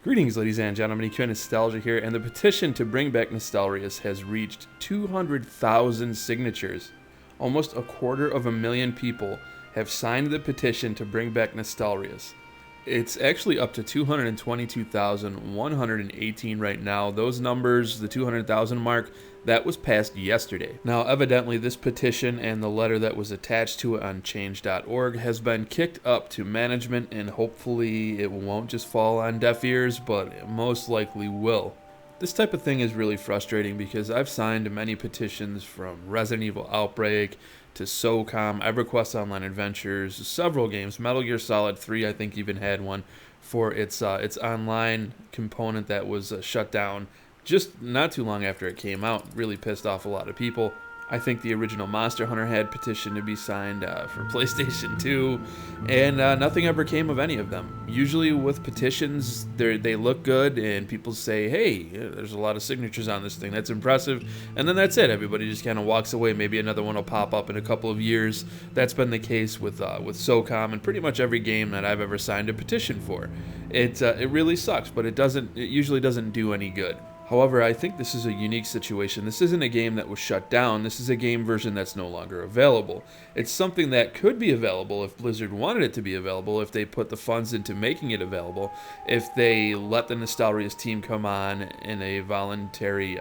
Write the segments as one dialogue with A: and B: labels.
A: Greetings, ladies and gentlemen, EQ Nostalgia here, and the petition to bring back Nostalrius has reached 200,000 signatures. Almost 250,000 people have signed the petition to bring back Nostalrius. It's actually up to 222,118 right now. Those numbers, the 200,000 mark, that was passed yesterday. Now, evidently, this petition and the letter that was attached to it on change.org has been kicked up to management, and hopefully it won't just fall on deaf ears, but it most likely will. This type of thing is really frustrating because I've signed many petitions from Resident Evil Outbreak to SOCOM, EverQuest Online Adventures, several games. Metal Gear Solid 3, I think, even had one for its online component that was shut down just not too long after it came out. Really pissed off a lot of people. I think the original Monster Hunter had petition to be signed for PlayStation 2, and nothing ever came of any of them. Usually with petitions, they look good, and people say, hey, there's a lot of signatures on this thing, that's impressive, and then that's it. Everybody just kind of walks away. Maybe another one will pop up in a couple of years. That's been the case with SOCOM and pretty much every game that I've ever signed a petition for. It really sucks, but it usually doesn't do any good. However, I think this is a unique situation. This isn't a game that was shut down. This is a game version that's no longer available. It's something that could be available if Blizzard wanted it to be available, if they put the funds into making it available, if they let the Nostalrius team come on in a voluntary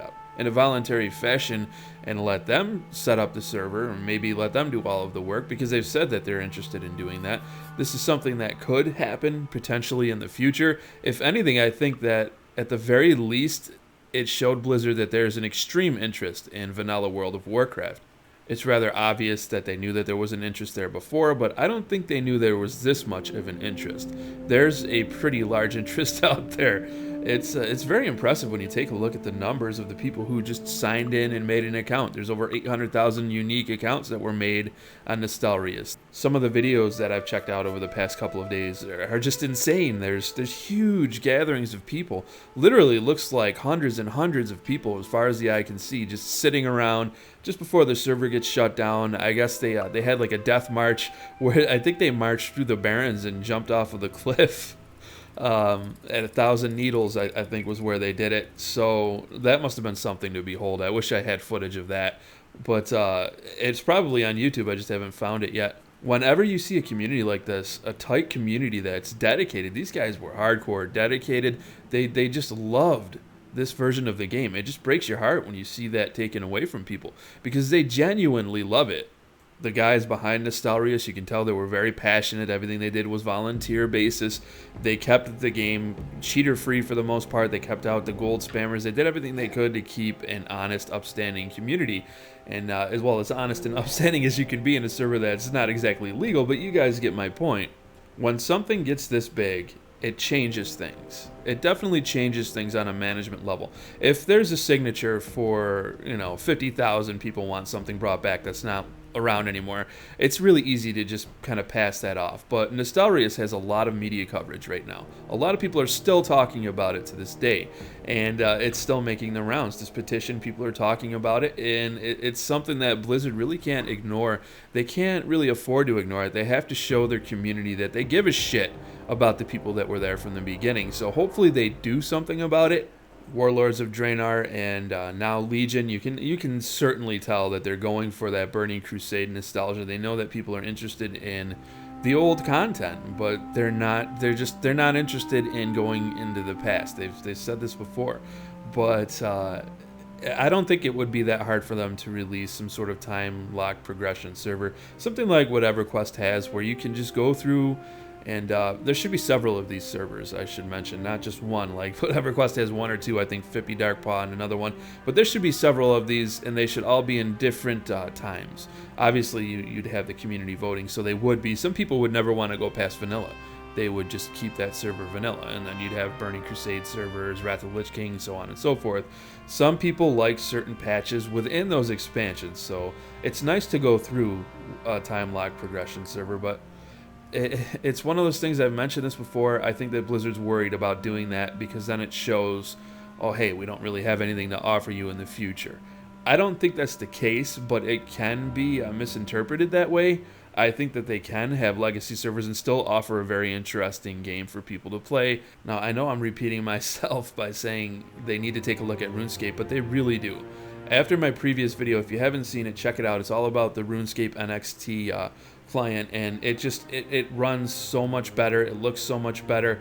A: fashion and let them set up the server, or maybe let them do all of the work, because they've said that they're interested in doing that. This is something that could happen potentially in the future. If anything, I think that at the very least, it showed Blizzard that there's an extreme interest in vanilla World of Warcraft. It's rather obvious that they knew that there was an interest there before, but I don't think they knew there was this much of an interest. There's a pretty large interest out there. It's very impressive when you take a look at the numbers of the people who just signed in and made an account. There's over 800,000 unique accounts that were made on Nostalrius. Some of the videos that I've checked out over the past couple of days are just insane. There's huge gatherings of people. Literally looks like hundreds and hundreds of people, as far as the eye can see, just sitting around just before the server gets shut down. I guess they had like a death march where I think they marched through the Barrens and jumped off of the cliff. At 1,000 Needles, I think was where they did it. So that must have been something to behold. I wish I had footage of that, but it's probably on YouTube. I just haven't found it yet. Whenever you see a community like this, a tight community that's dedicated, these guys were hardcore dedicated. They just loved this version of the game. It just breaks your heart when you see that taken away from people, because they genuinely love it. The guys behind Nostalrius, you can tell they were very passionate. Everything they did was volunteer basis. They kept the game cheater-free for the most part. They kept out the gold spammers. They did everything they could to keep an honest, upstanding community. And as well as honest and upstanding as you can be in a server that's not exactly legal, but you guys get my point. When something gets this big, it changes things. It definitely changes things on a management level. If there's a signature for, 50,000 people want something brought back that's not around anymore, it's really easy to just kind of pass that off. But Nostalrius has a lot of media coverage right now. A lot of people are still talking about it to this day, and it's still making the rounds. This petition, people are talking about it, and it's something that Blizzard really can't ignore. They can't really afford to ignore it. They have to show their community that they give a shit about the people that were there from the beginning. So hopefully they do something about it. Warlords of Draenor and now Legion, you can certainly tell that they're going for that Burning Crusade nostalgia. They know that people are interested in the old content, but they're not interested in going into the past. They've said this before, but I don't think it would be that hard for them to release some sort of time locked progression server, something like what EverQuest has, where you can just go through. And there should be several of these servers, I should mention, not just one. Like EverQuest has one or two, I think Fippy Darkpaw and another one. But there should be several of these, and they should all be in different times. Obviously, you'd have the community voting, so they would be. Some people would never want to go past vanilla. They would just keep that server vanilla, and then you'd have Burning Crusade servers, Wrath of the Lich King, so on and so forth. Some people like certain patches within those expansions, so it's nice to go through a time-locked progression server, but it's one of those things. I've mentioned this before. I think that Blizzard's worried about doing that because then it shows, oh, hey, we don't really have anything to offer you in the future. I don't think that's the case, but it can be misinterpreted that way. I think that they can have legacy servers and still offer a very interesting game for people to play. Now, I know I'm repeating myself by saying they need to take a look at RuneScape, but they really do. After my previous video, if you haven't seen it, check it out. It's all about the RuneScape NXT client, and it runs so much better. It looks so much better.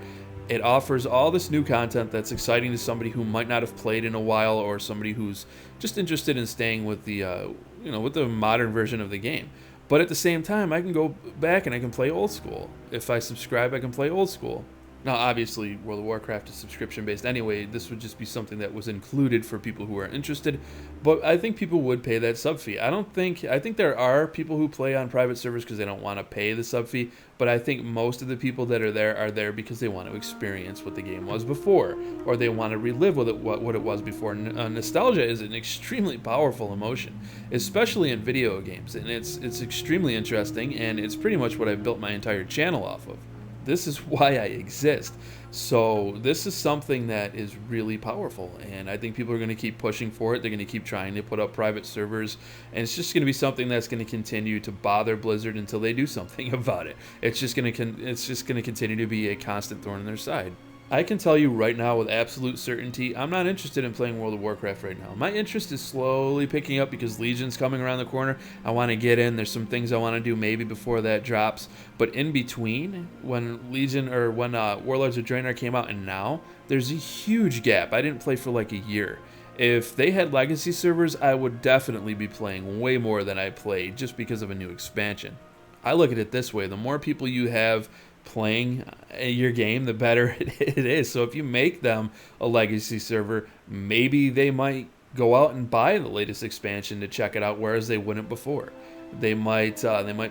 A: It offers all this new content that's exciting to somebody who might not have played in a while, or somebody who's just interested in staying with the with the modern version of the game. But at the same time, I can go back and I can play old school. If I subscribe, I can play old school. Now, obviously, World of Warcraft is subscription-based anyway. This would just be something that was included for people who are interested. But I think people would pay that sub fee. I think there are people who play on private servers because they don't want to pay the sub fee. But I think most of the people that are there because they want to experience what the game was before, or they want to relive what it was before. Nostalgia is an extremely powerful emotion, especially in video games, and it's extremely interesting, and it's pretty much what I've built my entire channel off of. This is why I exist. So this is something that is really powerful, and I think people are going to keep pushing for it. They're going to keep trying to put up private servers, and it's just going to be something that's going to continue to bother Blizzard until they do something about it. It's just going to continue to be a constant thorn in their side. I can tell you right now with absolute certainty, I'm not interested in playing World of Warcraft right now. My interest is slowly picking up because Legion's coming around the corner. I want to get in. There's some things I want to do maybe before that drops. But in between, when Legion or when Warlords of Draenor came out and now, there's a huge gap. I didn't play for like a year. If they had legacy servers, I would definitely be playing way more than I played just because of a new expansion. I look at it this way: the more people you have playing your game, the better it is. So if you make them a legacy server, maybe they might go out and buy the latest expansion to check it out, whereas they wouldn't before. They might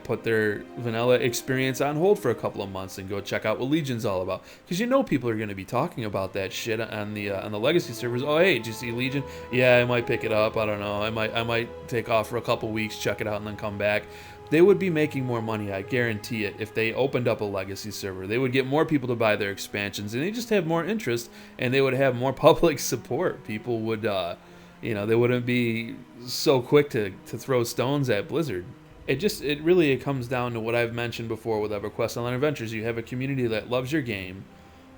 A: put their vanilla experience on hold for a couple of months and go check out what Legion's all about, because people are going to be talking about that shit on the legacy servers. Oh, hey, did you see Legion? Yeah, I might pick it up. I don't know. I might take off for a couple weeks, check it out, and then come back. They would be making more money, I guarantee it, if they opened up a legacy server. They would get more people to buy their expansions, and they just have more interest, and they would have more public support. People would, they wouldn't be so quick to throw stones at Blizzard. It really comes down to what I've mentioned before with EverQuest Online Adventures. You have a community that loves your game,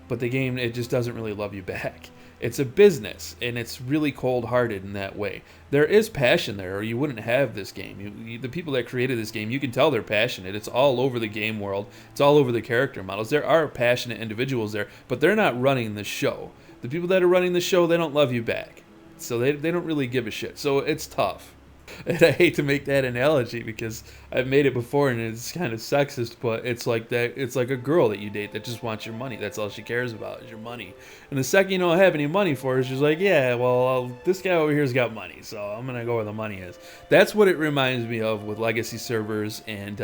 A: but the game, it just doesn't really love you back. It's a business, and it's really cold-hearted in that way. There is passion there, or you wouldn't have this game. The people that created this game, you can tell they're passionate. It's all over the game world. It's all over the character models. There are passionate individuals there, but they're not running the show. The people that are running the show, they don't love you back. So they don't really give a shit. So it's tough. And I hate to make that analogy because I've made it before and it's kind of sexist, but it's like that. It's like a girl that you date that just wants your money. That's all she cares about is your money. And the second you don't have any money for her, she's like, yeah, well, this guy over here's got money, so I'm going to go where the money is. That's what it reminds me of with legacy servers and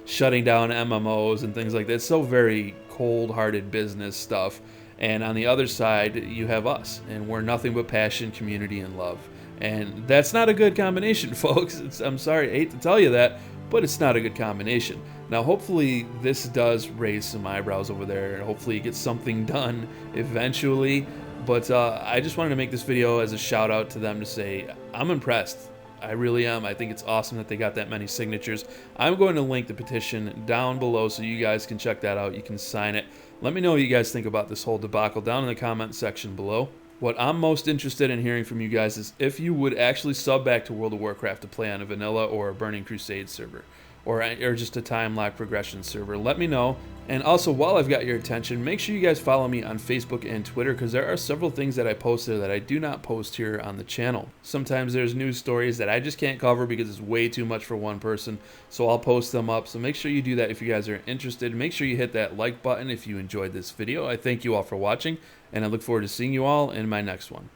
A: shutting down MMOs and things like that. It's so very cold-hearted business stuff. And on the other side, you have us, and we're nothing but passion, community, and love. And that's not a good combination, folks. I'm sorry, I hate to tell you that, but it's not a good combination. Now, hopefully, this does raise some eyebrows over there, and hopefully it gets something done eventually. But I just wanted to make this video as a shout out to them to say, I'm impressed. I really am. I think it's awesome that they got that many signatures. I'm going to link the petition down below so you guys can check that out. You can sign it. Let me know what you guys think about this whole debacle down in the comment section below. What I'm most interested in hearing from you guys is if you would actually sub back to World of Warcraft to play on a vanilla or a Burning Crusade server, or just a time-lock progression server. Let me know. And also, while I've got your attention, make sure you guys follow me on Facebook and Twitter, because there are several things that I post there that I do not post here on the channel. Sometimes there's news stories that I just can't cover because it's way too much for one person, so I'll post them up. So make sure you do that if you guys are interested. Make sure you hit that like button if you enjoyed this video. I thank you all for watching, and I look forward to seeing you all in my next one.